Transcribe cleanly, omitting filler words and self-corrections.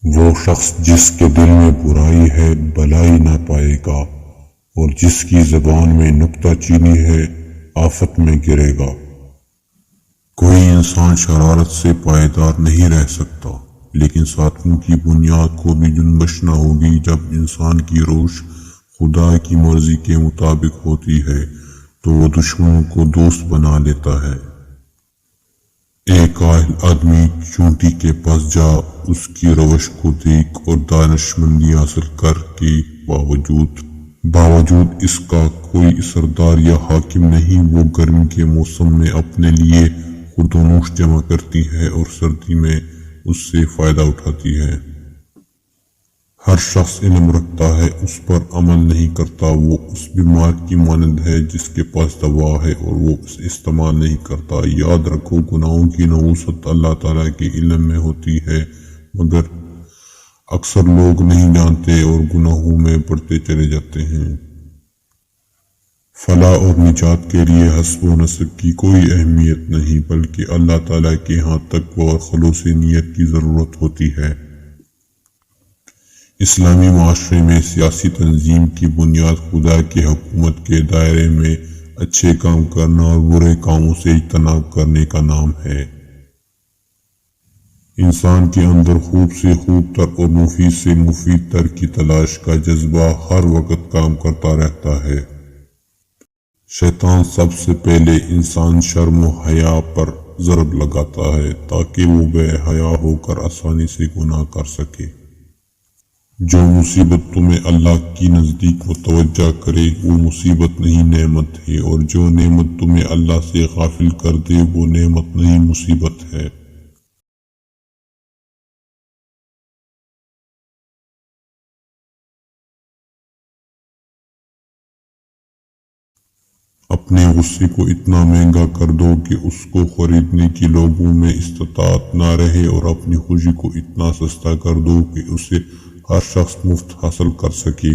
وہ شخص جس کے دل میں برائی ہے بھلائی نہ پائے گا، اور جس کی زبان میں نکتہ چینی ہے آفت میں گرے گا۔ کوئی انسان شرارت سے پائیدار نہیں رہ سکتا، لیکن ساتھیوں کی بنیاد کو بھی جنبش نہ ہوگی جب انسان کی روش خدا کی مرضی کے مطابق ہوتی ہے تو وہ دشمنوں کو دوست بنا لیتا ہے۔ ایک کاہل آدمی چونٹی کے پاس جا اس کی روش کو دیکھ اور دانشمندی حاصل کر کے باوجود اس کا کوئی سردار یا حاکم نہیں، وہ گرمی کے موسم میں اپنے لیے خوردونوش جمع کرتی ہے اور سردی میں اس سے فائدہ اٹھاتی ہے۔ ہر شخص علم رکھتا ہے، اس پر عمل نہیں کرتا، وہ اس بیمار کی مانند ہے جس کے پاس دوا ہے اور وہ اسے استعمال نہیں کرتا۔ یاد رکھو، گناہوں کی نحوست اللہ تعالیٰ کے علم میں ہوتی ہے، مگر اکثر لوگ نہیں جانتے اور گناہوں میں بڑھتے چلے جاتے ہیں۔ فلاح اور نجات کے لیے حسب و نسب کی کوئی اہمیت نہیں، بلکہ اللہ تعالیٰ کے ہاں تقوی اور خلوص نیت کی ضرورت ہوتی ہے۔ اسلامی معاشرے میں سیاسی تنظیم کی بنیاد خدا کی حکومت کے دائرے میں اچھے کام کرنا اور برے کاموں سے اجتناب کرنے کا نام ہے۔ انسان کے اندر خوب سے خوب تر اور مفید سے مفید تر کی تلاش کا جذبہ ہر وقت کام کرتا رہتا ہے۔ شیطان سب سے پہلے انسان شرم و حیا پر ضرب لگاتا ہے تاکہ وہ بے حیا ہو کر آسانی سے گناہ کر سکے۔ جو مصیبت تمہیں اللہ کی نزدیک متوجہ کرے وہ مصیبت نہیں نعمت ہے، اور جو نعمت تمہیں اللہ سے غافل کر دے وہ نعمت نہیں مصیبت ہے۔ اپنے غصے کو اتنا مہنگا کر دو کہ اس کو خریدنے کی لوگوں میں استطاعت نہ رہے، اور اپنی خوشی کو اتنا سستا کر دو کہ اسے ہر شخص مفت حاصل کر سکے۔